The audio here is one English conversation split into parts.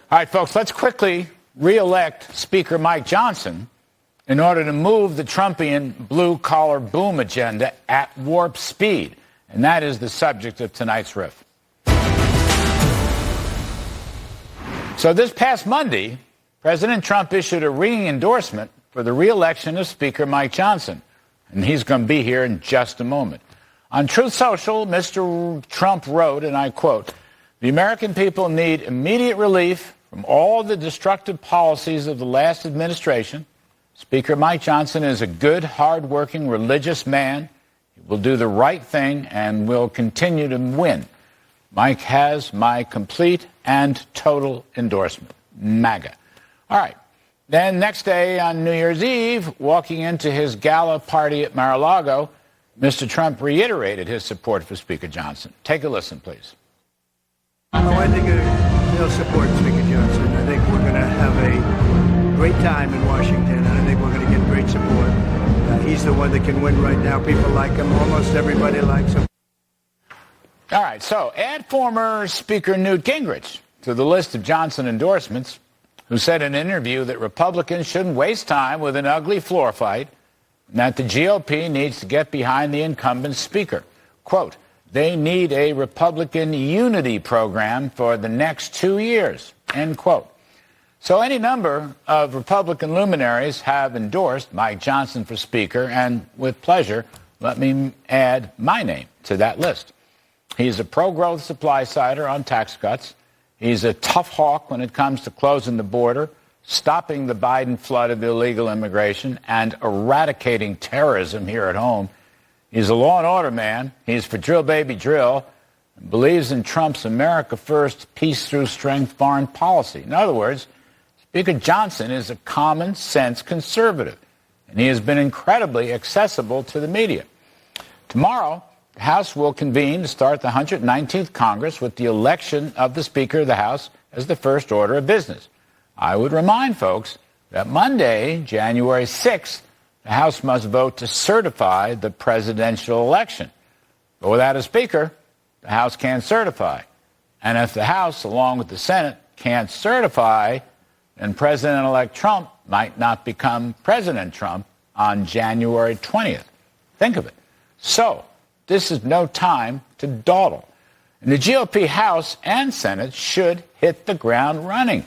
All right, folks, let's quickly re-elect Speaker Mike Johnson in order to move the Trumpian blue-collar boom agenda at warp speed. And that is the subject of tonight's riff. So this past Monday, President Trump issued a ringing endorsement for the re-election of Speaker Mike Johnson. And he's going to be here in just a moment. On Truth Social, Mr. Trump wrote, and I quote, "The American people need immediate relief from all the destructive policies of the last administration. Speaker Mike Johnson is a good, hard-working, religious man. He will do the right thing and will continue to win. Mike has my complete and total endorsement." MAGA. All right. Then next day on New Year's Eve, walking into his gala party at Mar-a-Lago, Mr. Trump reiterated his support for Speaker Johnson. Take a listen, please. I think they'll support Speaker Johnson. I think we're going to have a great time in Washington, and I think we're going to get great support. He's the one that can win right now. People like him. Almost everybody likes him. All right, so add former Speaker Newt Gingrich to the list of Johnson endorsements, who said in an interview that Republicans shouldn't waste time with an ugly floor fight and that the GOP needs to get behind the incumbent speaker. Quote, "They need a Republican unity program for the next 2 years," end quote. So any number of Republican luminaries have endorsed Mike Johnson for Speaker, and with pleasure, let me add my name to that list. He's a pro-growth supply-sider on tax cuts. He's a tough hawk when it comes to closing the border, stopping the Biden flood of illegal immigration, and eradicating terrorism here at home. He's a law and order man. He's for drill, baby, drill, and believes in Trump's America First, peace through strength foreign policy. In other words, Speaker Johnson is a common-sense conservative, and he has been incredibly accessible to the media. Tomorrow, the House will convene to start the 119th Congress with the election of the Speaker of the House as the first order of business. I would remind folks that Monday, January 6th, the House must vote to certify the presidential election. But without a Speaker, the House can't certify. And if the House, along with the Senate, can't certify, then President-elect Trump might not become President Trump on January 20th. Think of it. So, this is no time to dawdle. And the GOP House and Senate should hit the ground running.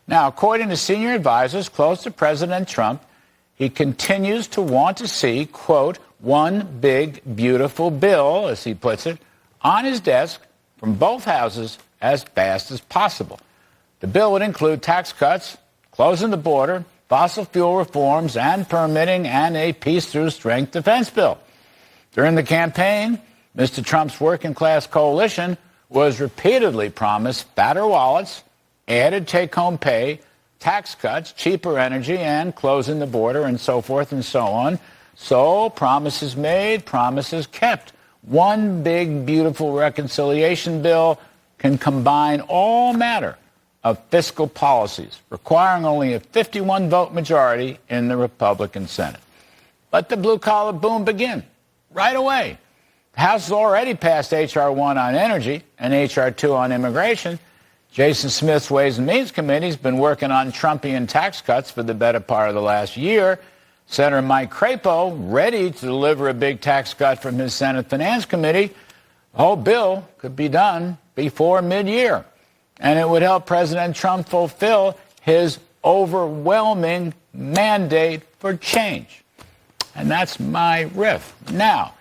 Now, according to senior advisors close to President Trump, he continues to want to see, quote, one big, beautiful bill, as he puts it, on his desk from both houses as fast as possible. The bill would include tax cuts, closing the border, fossil fuel reforms, and permitting, and a peace through strength defense bill. During the campaign, Mr. Trump's working-class coalition was repeatedly promised fatter wallets, added take-home pay, tax cuts, cheaper energy, and closing the border, and so forth and so on. So promises made, promises kept. One big, beautiful reconciliation bill can combine all manner of fiscal policies, requiring only a 51-vote majority in the Republican Senate. Let the blue-collar boom begin right away. The House has already passed H.R. 1 on energy and H.R. 2 on immigration. Jason Smith's Ways and Means Committee has been working on Trumpian tax cuts for the better part of the last year. Senator Mike Crapo, ready to deliver a big tax cut from his Senate Finance Committee. The whole bill could be done before mid-year, and it would help President Trump fulfill his overwhelming mandate for change. And that's my riff. Now,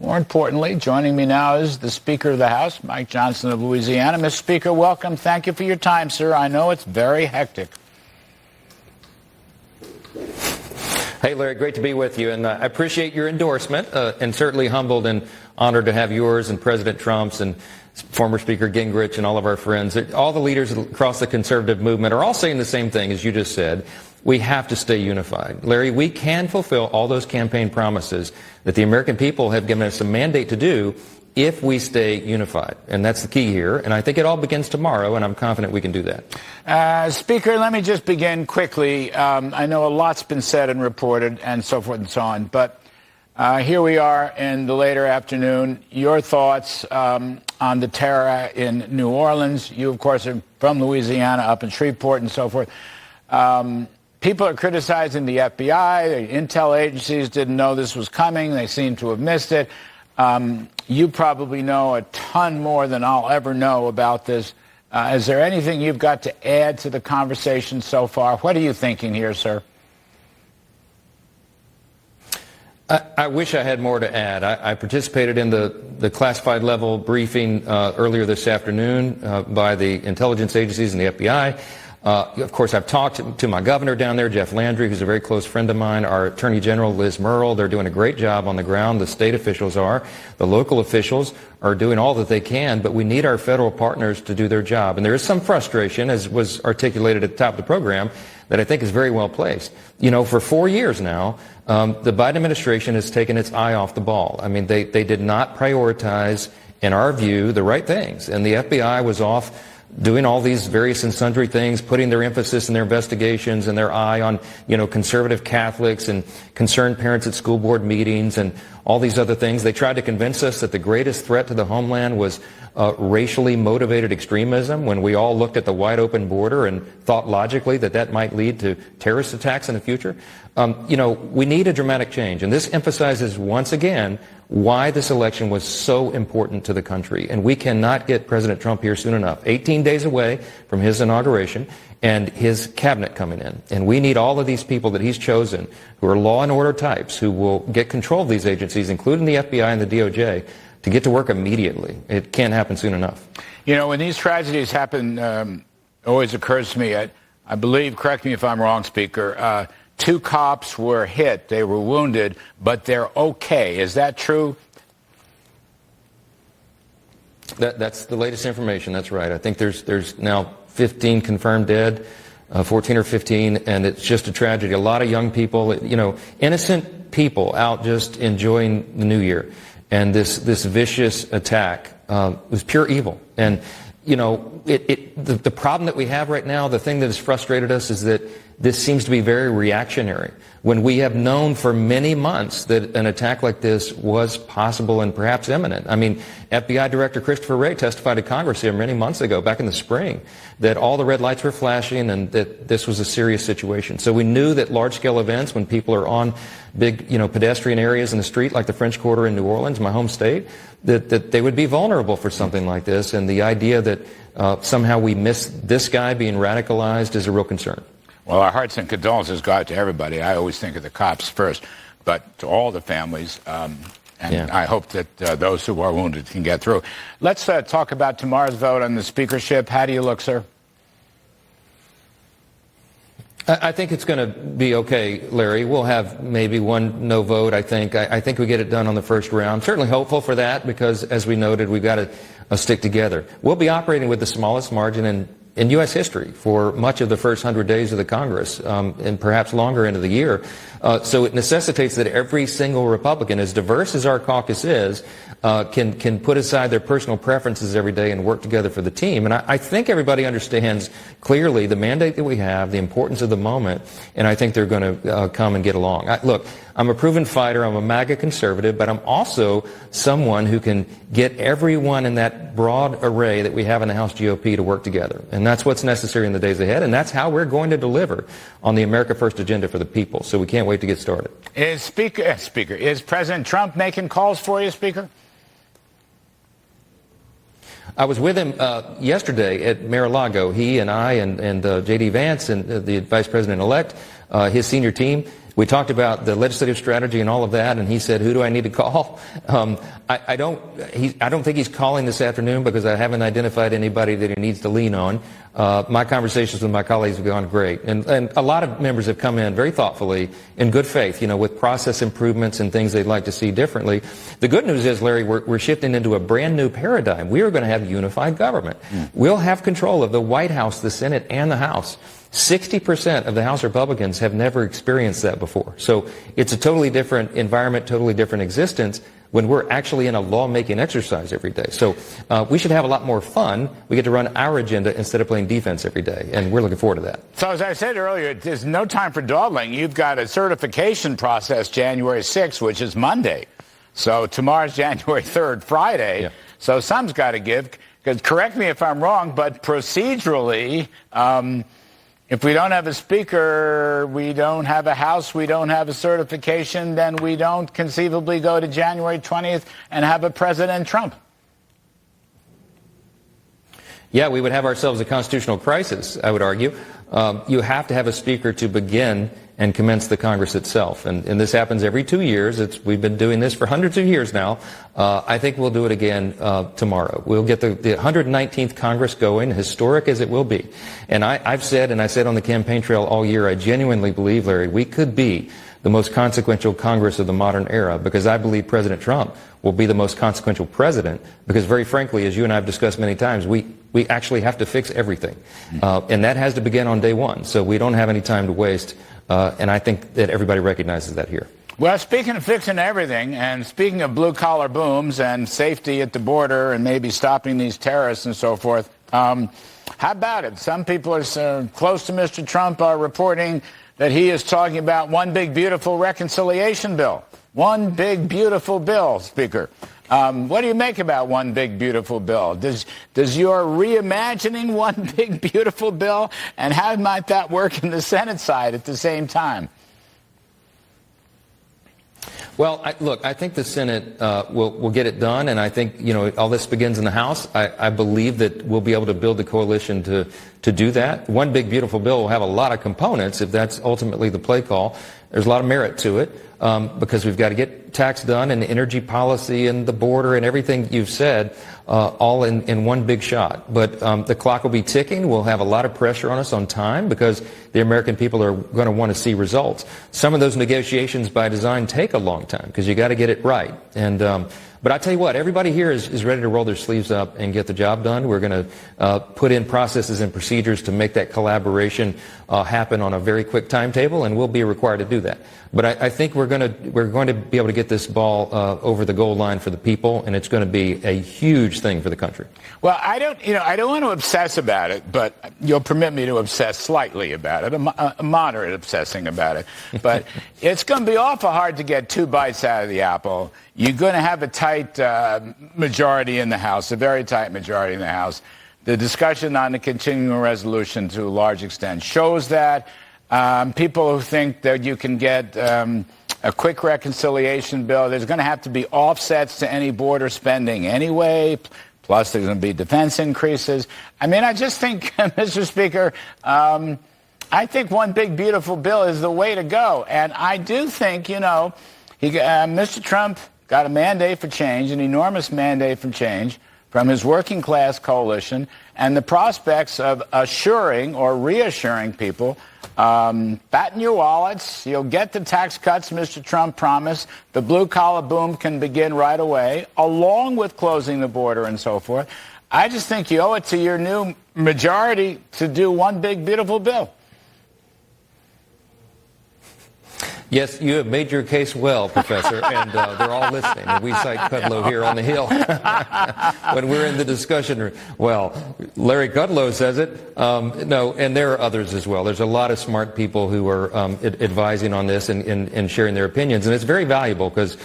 more importantly, joining me now is the Speaker of the House, Mike Johnson of Louisiana. Mr. Speaker, welcome. Thank you for your time, sir. I know it's very hectic. Hey, Larry, great to be with you, and I appreciate your endorsement, and certainly humbled and honored to have yours and President Trump's and former Speaker Gingrich and all of our friends. All the leaders across the conservative movement are all saying the same thing, as you just said. We have to stay unified. Larry, we can fulfill all those campaign promises that the American people have given us a mandate to do if we stay unified. And that's the key here. And I think it all begins tomorrow, and I'm confident we can do that. Speaker, let me just begin quickly. I know a lot's been said and reported and so forth and so on, but Here we are in the later afternoon. Your thoughts on the terror in New Orleans. You, of course, are from Louisiana, up in Shreveport and so forth. People are criticizing the FBI. The intel agencies didn't know this was coming. They seem to have missed it. You probably know a ton more than I'll ever know about this. Is there anything you've got to add to the conversation so far? What are you thinking here, sir? I wish I had more to add. I participated in the classified level briefing earlier this afternoon by the intelligence agencies and the FBI. Of course, I've talked to my governor down there, Jeff Landry, who's a very close friend of mine, our Attorney General, Liz Murrill. They're doing a great job on the ground. The state officials are. The local officials are doing all that they can, but we need our federal partners to do their job. And there is some frustration, as was articulated at the top of the program, that I think is very well placed. You know, for 4 years now, the Biden administration has taken its eye off the ball. I mean, they did not prioritize, in our view, the right things. And the FBI was off doing all these various and sundry things, putting their emphasis in their investigations and their eye on, you know, conservative Catholics and concerned parents at school board meetings and all these other things. They tried to convince us that the greatest threat to the homeland was racially motivated extremism, when we all looked at the wide open border and thought logically that that might lead to terrorist attacks in the future. You know, we need a dramatic change. And this emphasizes once again why this election was so important to the country. And we cannot get President Trump here soon enough. 18 days away from his inauguration and his cabinet coming in. And we need all of these people that he's chosen, who are law and order types, who will get control of these agencies, including the FBI and the DOJ, to get to work immediately. It can't happen soon enough. You know, when these tragedies happen, always occurs to me, I believe, correct me if I'm wrong, Speaker, 2 cops were hit, they were wounded, but they're okay. Is that true? That's the latest information. That's right. I think there's now 15 confirmed dead, 14 or 15, and it's just a tragedy. A lot of young people, you know, innocent people out just enjoying the new year. And this vicious attack was pure evil. And, you know, the problem that we have right now, the thing that has frustrated us, is that this seems to be very reactionary, when we have known for many months that an attack like this was possible and perhaps imminent. I mean, FBI Director Christopher Wray testified to Congress here many months ago, back in the spring, that all the red lights were flashing and that this was a serious situation. So we knew that large-scale events, when people are on big, you know, pedestrian areas in the street, like the French Quarter in New Orleans, my home state, that they would be vulnerable for something like this. And the idea that somehow we miss this guy being radicalized is a real concern. Well, our hearts and condolences go out to everybody. I always think of the cops first, but to all the families. I hope that those who are wounded can get through. Let's talk about tomorrow's vote on the speakership. How do you look, sir? I think it's going to be okay, Larry. We'll have maybe one no vote, I think. I think we get it done on the first round. Certainly hopeful for that, because, as we noted, we've got to stick together. We'll be operating with the smallest margin in U.S. history for much of the first 100 days of the Congress, and perhaps longer into the year. So it necessitates that every single Republican, as diverse as our caucus is, can put aside their personal preferences every day and work together for the team. And I think everybody understands clearly the mandate that we have, the importance of the moment, and I think they're going to come and get along. Look, I'm a proven fighter. I'm a MAGA conservative, but I'm also someone who can get everyone in that broad array that we have in the House GOP to work together. And that's what's necessary in the days ahead, and that's how we're going to deliver on the America First agenda for the people. So we can't wait to get started. Is President Trump making calls for you, Speaker? I was with him yesterday at Mar-a-Lago. He and I and J.D. Vance and the Vice President-elect, his senior team, we talked about the legislative strategy and all of that, and he said, "Who do I need to call?" I don't think he's calling this afternoon, because I haven't identified anybody that he needs to lean on. My conversations with my colleagues have gone great, and a lot of members have come in very thoughtfully, in good faith, you know, with process improvements and things they'd like to see differently. The good news is, Larry, we're shifting into a brand new paradigm. We are going to have unified government. We'll have control of the White House, the Senate, and the House. 60% of the House Republicans have never experienced that before. So it's a totally different environment, totally different existence. when we're actually in a lawmaking exercise every day. So we should have a lot more fun. We get to run our agenda instead of playing defense every day, and we're looking forward to that. So as I said earlier, there's no time for dawdling. You've got a certification process January 6th, which is Monday. So tomorrow's January 3rd, Friday. Yeah. So some's got to give. Because correct me if I'm wrong, but procedurally, if we don't have a speaker, we don't have a House, we don't have a certification, then we don't conceivably go to January 20th and have a President Trump. Yeah, we would have ourselves a constitutional crisis, I would argue. You have to have a speaker to begin and commence the Congress itself. And this happens every 2 years. We've been doing this for hundreds of years now. I think we'll do it again tomorrow. We'll get the 119th Congress going, historic as it will be. And I've said, and I said on the campaign trail all year, I genuinely believe, Larry, we could be the most consequential Congress of the modern era, because I believe President Trump will be the most consequential president, because very frankly, as you and I have discussed many times, we actually have to fix everything. And that has to begin on day one. So we don't have any time to waste. And I think that everybody recognizes that here. Well, speaking of fixing everything, and speaking of blue-collar booms and safety at the border and maybe stopping these terrorists and so forth, how about it? Some people are close to Mr. Trump are reporting that he is talking about one big, beautiful reconciliation bill. One big, beautiful bill, Speaker. What do you make about one big, beautiful bill? Does your reimagining one big, beautiful bill, and how might that work in the Senate side at the same time? Well, look, I think the Senate will get it done, and I think, all this begins in the House. I believe that we'll be able to build a coalition to do that. One big, beautiful bill will have a lot of components if that's ultimately the play call. There's a lot of merit to it because we've got to get tax done and energy policy and the border and everything you've said all in one big shot. But the clock will be ticking. We'll have a lot of pressure on us on time because the American people are going to want to see results. Some of those negotiations by design take a long time because you got to get it right. And but I tell you what, everybody here is ready to roll their sleeves up and get the job done. We're going to put in processes and procedures to make that collaboration happen on a very quick timetable, and we'll be required to do that. But I think we're going to be able to get this ball over the goal line for the people, and it's going to be a huge thing for the country. Well, I don't want to obsess about it, but you'll permit me to obsess slightly about it, a moderate obsessing about it. But it's going to be awful hard to get two bites out of the apple. You're going to have a tight majority in the House, a very tight majority in the House. The discussion on the continuing resolution, to a large extent, shows that. People who think that you can get a quick reconciliation bill, there's going to have to be offsets to any border spending anyway, plus there's going to be defense increases. I mean, I just think, Mr. Speaker, I think one big, beautiful bill is the way to go. And I do think, Mr. Trump got a mandate for change, an enormous mandate for change from his working class coalition, and the prospects of assuring or reassuring people, fatten your wallets, you'll get the tax cuts Mr. Trump promised, the blue-collar boom can begin right away, along with closing the border and so forth. I just think you owe it to your new majority to do one big, beautiful bill. Yes, you have made your case well, Professor, and they're all listening. And we cite Kudlow here on the Hill when we're in the discussion room. Well, Larry Kudlow says it. No, and there are others as well. There's a lot of smart people who are advising on this and sharing their opinions, and it's very valuable because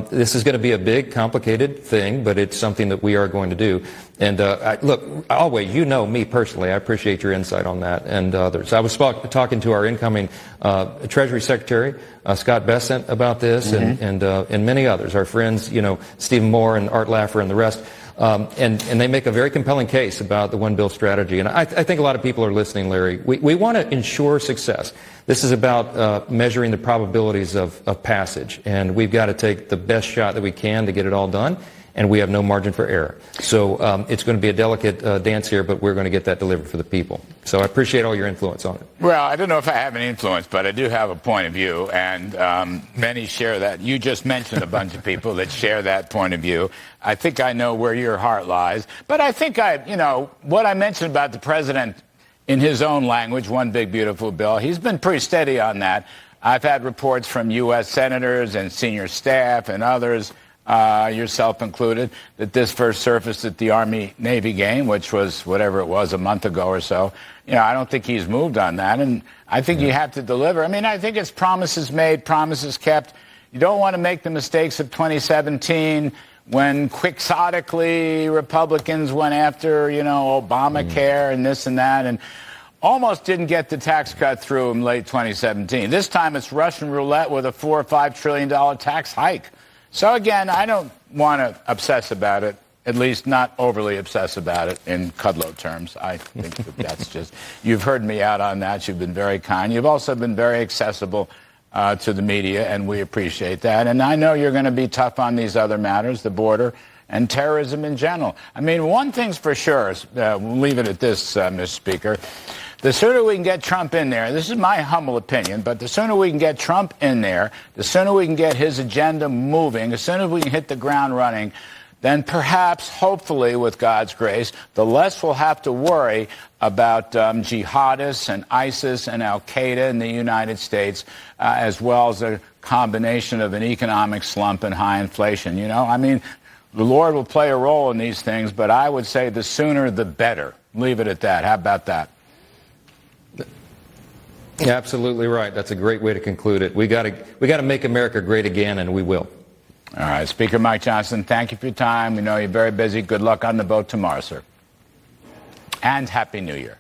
this is going to be a big, complicated thing, but it's something that we are going to do. And look, always, me personally, I appreciate your insight on that and others. I was talking to our incoming Treasury Secretary, Scott Bessent, about this, and many others, our friends, Stephen Moore and Art Laffer and the rest. And they make a very compelling case about the one bill strategy. And I think a lot of people are listening, Larry. We want to ensure success. This is about measuring the probabilities of passage. And we've got to take the best shot that we can to get it all done. And we have no margin for error. So it's going to be a delicate dance here, but we're going to get that delivered for the people. So I appreciate all your influence on it. Well, I don't know if I have any influence, but I do have a point of view, and many share that. You just mentioned a bunch of people that share that point of view. I think I know where your heart lies. But I think what I mentioned about the president in his own language, one big, beautiful bill, he's been pretty steady on that. I've had reports from U.S. senators and senior staff and others yourself included, that this first surfaced at the Army-Navy game, which was whatever it was, a month ago or so. I don't think he's moved on that, and I think you have to deliver. I mean, I think it's promises made, promises kept. You don't want to make the mistakes of 2017 when quixotically Republicans went after, Obamacare and this and that, and almost didn't get the tax cut through in late 2017. This time it's Russian roulette with a $4 or $5 trillion tax hike. So again, I don't want to obsess about it, at least not overly obsess about it in Kudlow terms. I think that's just, you've heard me out on that. You've been very kind. You've also been very accessible to the media, and we appreciate that. And I know you're going to be tough on these other matters, the border and terrorism in general. I mean, one thing's for sure, we'll leave it at this, Mr. Speaker. The sooner we can get Trump in there, this is my humble opinion, but the sooner we can get Trump in there, the sooner we can get his agenda moving, as soon as we can hit the ground running, then perhaps, hopefully, with God's grace, the less we'll have to worry about jihadists and ISIS and al-Qaeda in the United States, as well as a combination of an economic slump and high inflation. I mean, the Lord will play a role in these things, but I would say the sooner the better. Leave it at that. How about that? Yeah, absolutely right. That's a great way to conclude it. We got to make America great again, and we will. All right, Speaker Mike Johnson, thank you for your time. We know you're very busy. Good luck on the boat tomorrow, sir. And Happy New Year.